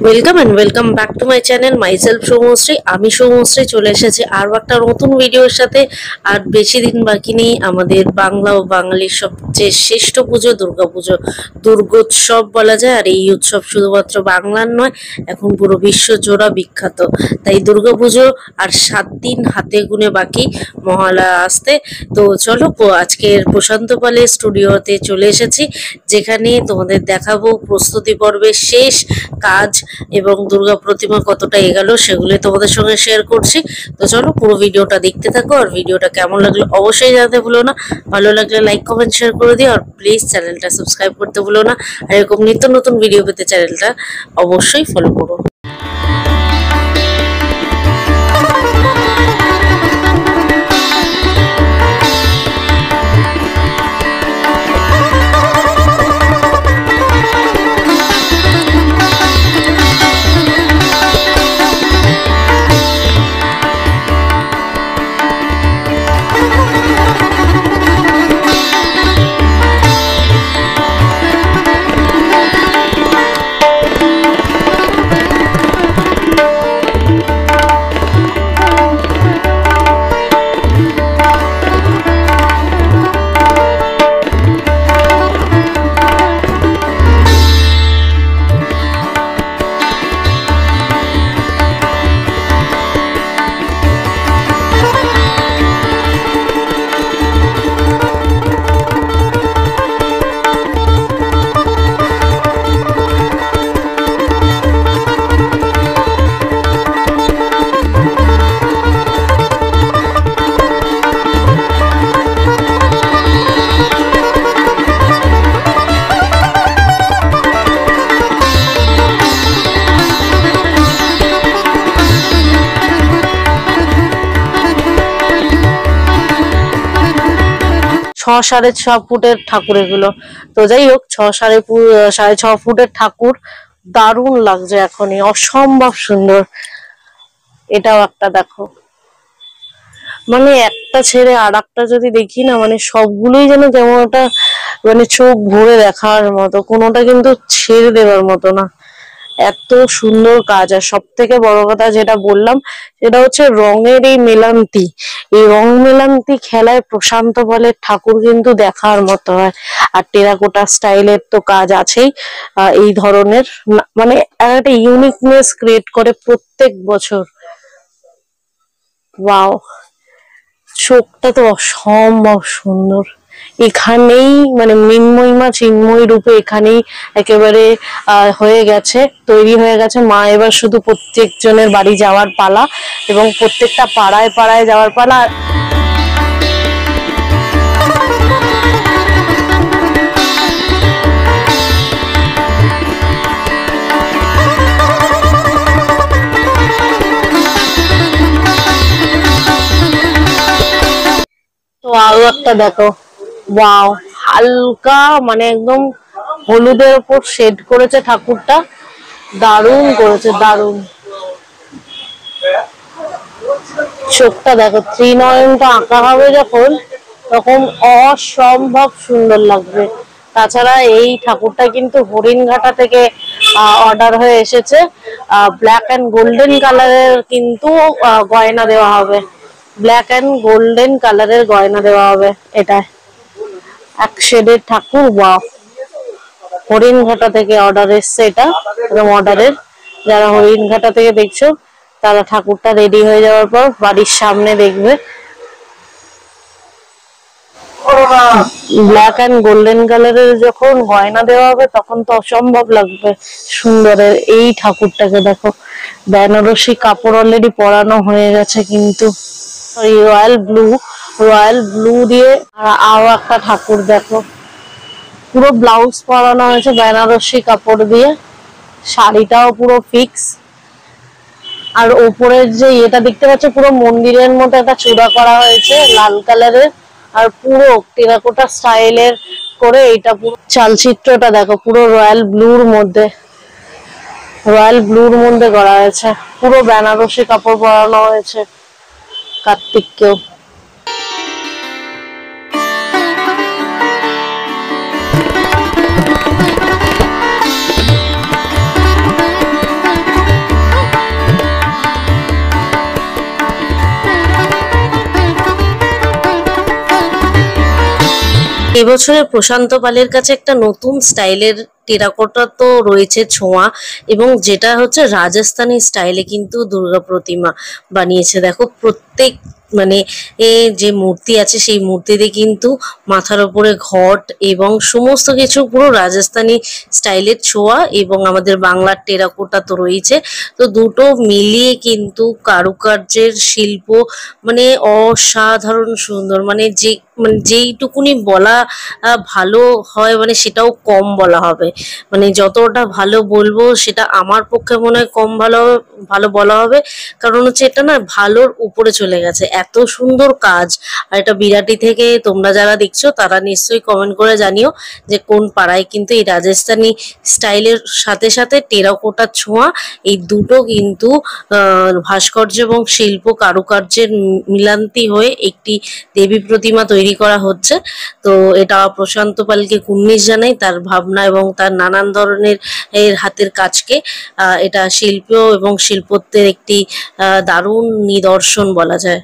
Welcome and welcome back to my channel myself Soumashree. আমি সৌমশ্রী চলে এসেছি আরও একটা নতুন ভিডিওর সাথে। আর বেশি দিন বাকি নেই, আমাদের বাংলা ও বাঙালির সবচেয়ে শ্রেষ্ঠ পুজো দুর্গাপুজো, দুর্গোৎসব বলা যায়। আর এই উৎসব শুধুমাত্র বাংলার নয়, এখন পুরো বিশ্ব জোড়া বিখ্যাত। তাই দুর্গাপুজো আর 7 দিন হাতে গুনে বাকি মহালয়া আসতে। তো চলো আজকের প্রশান্ত পালের স্টুডিওতে চলে এসেছি, যেখানে তোমাদের দেখাবো প্রস্তুতি পর্বের শেষ কাজ এবং দুর্গা প্রতিমা কতটা এগোলো সেগুলো তোমাদের সঙ্গে শেয়ার করছি। তো চলো পুরো ভিডিওটা দেখতে থাকো। আর ভিডিওটা কেমন লাগলো অবশ্যই জানাতে ভুলো না। ভালো লাগলে লাইক কমেন্ট শেয়ার করে দিও। আর প্লিজ চ্যানেলটা সাবস্ক্রাইব করতে ভুলো না। আর এরকম নিত্য নতুন ভিডিও পেতে চ্যানেলটা অবশ্যই ফলো করো। 6.5 ফুটের ঠাকুর এগুলো। তো যাই হোক, 6.5 ফুটের ঠাকুর দারুণ লাগছে, এখনই অসম্ভব সুন্দর। এটাও একটা দেখো, মানে একটা ছেড়ে আর একটা যদি দেখি না, মানে সবগুলোই যেন কেমন একটা, মানে চোখ ভরে দেখার মতো, কোনোটা কিন্তু ছেড়ে দেওয়ার মতো না। এত সুন্দর কাজ। আর সব থেকে বড় কথা যেটা বললাম, সেটা হচ্ছে রঙের এই মেলান্তি। এই রং মেলান্তি খেলায় প্রশান্ত পালের ঠাকুর কিন্তু দেখার মতো হয়। আর টেরাকোটা স্টাইলের তো কাজ আছেই। এই ধরনের মানে একটা ইউনিকনেস ক্রিয়েট করে প্রত্যেক বছর। ওয়াও, চোখটা তো অসম্ভব সুন্দর। এখানেই মানে মৃন্ময়ীমা চিন্ময় রূপে এখানেই একেবারে হয়ে গেছে, তৈরি হয়ে গেছে। মা এবার শুধু প্রত্যেকজনের বাড়ি যাওয়ার পালা এবং প্রত্যেকটা পাড়ায় পাড়ায় যাওয়ার পালা। তো আরো একটা দেখো, ওয়াও, হালকা মানে একদম হলুদের উপর শেড করেছে ঠাকুরটা, দারুণ করেছে, দারুণ। চোখটা দেখো, ত্রিনয়নটা আঁকা হবে যখন, তখন অসম্ভব সুন্দর লাগবে। তাছাড়া এই ঠাকুরটা কিন্তু হরিণঘাটা থেকে অর্ডার হয়ে এসেছে। ব্ল্যাক অ্যান্ড গোল্ডেন কালারের কিন্তু গয়না দেওয়া হবে। ব্ল্যাক অ্যান্ড গোল্ডেন কালারের গয়না দেওয়া হবে। এটা এক শেডের ঠাকুর। ওয়াও, হরিণঘাটা থেকে অর্ডার এসছে এটা, এবং অর্ডারের যারা হরিণঘাটা থেকে দেখছো, তারা ঠাকুরটা রেডি হয়ে যাওয়ার পর বাড়ির সামনে দেখবে। ব্ল্যাক অ্যান্ড গোল্ডেন কালারের যখন গয়না দেওয়া হবে, তখন তো অসম্ভব লাগবে সুন্দরের। এই ঠাকুরটাকে দেখো, বেনারসি কাপড় অলরেডি পরানো হয়ে গেছে, কিন্তু রয়্যাল ব্লু দিয়ে। আরো একটা ঠাকুর দেখো, পুরো ব্লাউজ পরানো হয়েছে বেনারসি কাপড় দিয়ে, শাড়িটাও পুরো ফিক্স। আর ওপরের যে এটা দেখতে পাচ্ছ, পুরো মন্দিরের মতো একটা চূড়া করা হয়েছে লাল কালারের, আর পুরো টেরাকোটা স্টাইলের করে এটা পুরো চালচিত্রটা দেখো, পুরো রয়্যাল ব্লুর মধ্যে করা হয়েছে। পুরো বেনারসি কাপড় পরানো হয়েছে কার্তিককেও। এবছরের প্রশান্ত পালের কাছে একটা নতুন স্টাইলের টেরাকোটা তো রয়েছে ছোঁয়া, এবং যেটা হচ্ছে রাজস্থানি স্টাইলে কিন্তু দুর্গা প্রতিমা বানিয়েছে। দেখো প্রত্যেক মানে যে মূর্তি আছে সেই মূর্তিতে কিন্তু মাথার উপরে ঘট এবং সমস্ত কিছু পুরো রাজস্থানি স্টাইলের ছোঁয়া, এবং আমাদের বাংলার টেরাকোটা তো রয়েছে। তো দুটো মিলিয়ে কিন্তু কারুকার্যের শিল্প মানে অসাধারণ সুন্দর, মানে যেইটুকুনি বলা ভালো হয় মানে সেটাও কম বলা হবে। মানে যতটা ভালো বলবো সেটা আমার পক্ষে মনে হয় কম ভালো বলা হবে, কারণ হচ্ছে এটা না ভালোর উপরে চলে গেছে, এত সুন্দর কাজ। আর এটা বিরাটি থেকে তোমরা যারা দেখছো তারা নিশ্চয়ই কমেন্ট করে জানিও যে কোন পাড়ায় কিন্তু এই রাজস্থানি স্টাইলের সাথে সাথে টেরাকোটার ছোঁয়া এই দুটো কিন্তু ভাস্কর্য এবং শিল্প কারুকার্যের মিলান্তি হয়ে একটি দেবী প্রতিমা তৈরি করা হচ্ছে। তো এটা প্রশান্ত পালকে কুর্নিশ জানাই তার ভাবনা এবং তার নানান ধরনের হাতের কাজকে। এটা শিল্প এবং শিল্পত্বের একটি দারুণ নিদর্শন বলা যায়।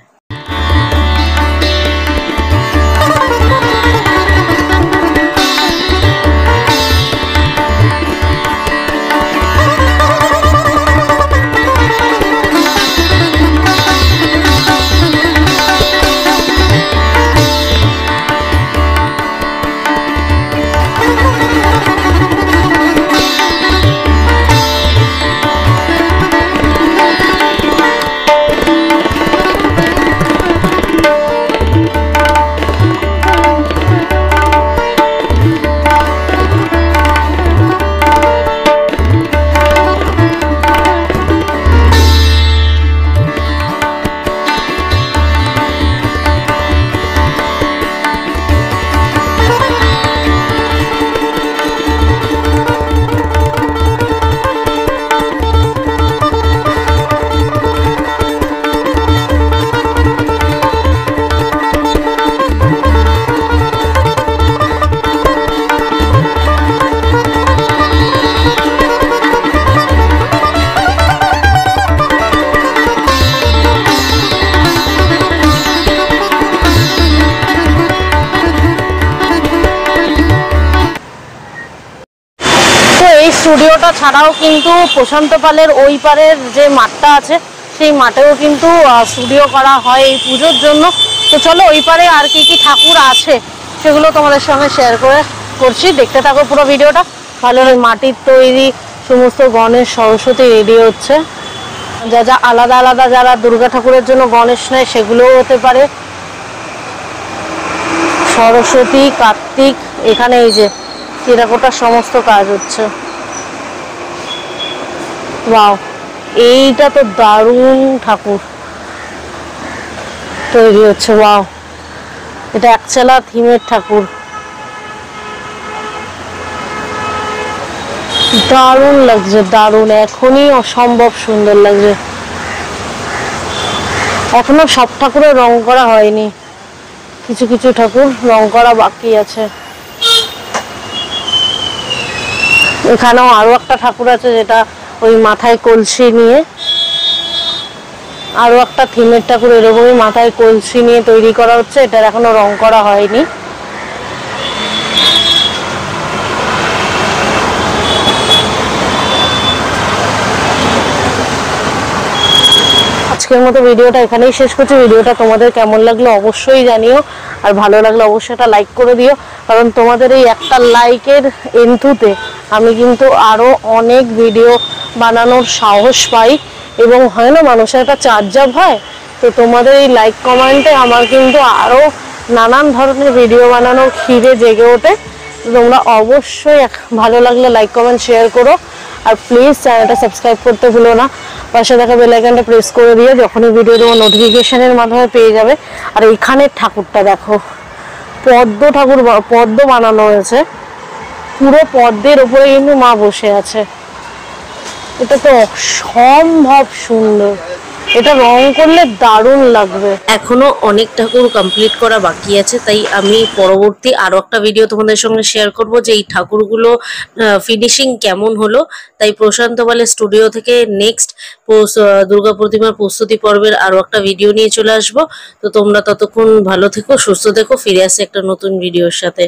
স্টুডিওটা ছাড়াও কিন্তু প্রশান্ত পালের ওই পারের যে মাঠটা আছে সেই মাঠেও কিন্তু স্টুডিও করা হয় এই পুজোর জন্য। তো চলো ওই পারে আর কি কি ঠাকুর আছে সেগুলো তোমাদের সঙ্গে শেয়ার করছি, দেখতে থাকো পুরো ভিডিওটা। ভালো মাটির তৈরি সমস্ত গণেশ সরস্বতী রেডি হচ্ছে, যা যা আলাদা আলাদা যারা দুর্গা ঠাকুরের জন্য গণেশ নেয় সেগুলোও হতে পারে। সরস্বতী কার্তিক, এখানে এই যে টেরাকোটার সমস্ত কাজ হচ্ছে। ওয়াও, এইটা তো দারুণ ঠাকুর তৈরি হচ্ছে। ওয়াও, এটা একচালা থিমের ঠাকুর, দারুণ লাগছে, দারুণ, এখনই অসম্ভব সুন্দর লাগছে। এখনো সব ঠাকুরের রং করা হয়নি, কিছু কিছু ঠাকুর রং করা বাকি আছে। এখানেও আরো একটা ঠাকুর আছে যেটা ওই মাথায় কলসি নিয়ে, আরো একটা থিমের ঠাকুর এরকমই মাথায় কলসি নিয়ে তৈরি করা হচ্ছে, এটার এখনো রং করা হয়নি। আজকের মতো ভিডিওটা এখানেই শেষ করছি। ভিডিওটা তোমাদের কেমন লাগলো অবশ্যই জানিও, আর ভালো লাগলে অবশ্যই একটা লাইক করে দিও, কারণ তোমাদের এই একটা লাইকের এন্থুতে আমি কিন্তু আরো অনেক ভিডিও বানানোর সাহস পাই, এবং হয় না মানুষের একটা চার্জাব হয়, তো তোমাদের এই লাইক কমেন্টে আমার কিন্তু আরো নানান ধরনের ভিডিও বানানোর খিদে জেগে ওঠে। তোমরা অবশ্যই ভালো লাগলে লাইক কমেন্ট শেয়ার করো, আর প্লিজ চ্যানেলটা সাবস্ক্রাইব করতে ভুলো না, পাশে থাকা বেল আইকনটা প্রেস করে দিও, যখনই ভিডিও দেবো নোটিফিকেশনের মাধ্যমে পেয়ে যাবে। আর এইখানের ঠাকুরটা দেখো, পদ্ম ঠাকুর, পদ্ম বানানো হয়েছে, পুরো পদ্মের উপরে কিন্তু মা বসে আছে। এটা তো অসম্ভব সুন্দর, এটা রং করলে দারুণ লাগবে। এখনো অনেক ঠাকুর কমপ্লিট করা বাকি আছে, তাই আমি পরবর্তী আরো একটা ভিডিও তোমাদের সঙ্গে শেয়ার করব যে এই ঠাকুরগুলো ফিনিশিং কেমন হলো। তাই প্রশান্ত পালের স্টুডিও থেকে নেক্সট দুর্গা প্রতিমার প্রস্তুতি পর্বের আরো একটা ভিডিও নিয়ে চলে আসবো। তো তোমরা ততক্ষণ ভালো থেকো, সুস্থ থেকো, ফিরে আসে একটা নতুন ভিডিওর সাথে।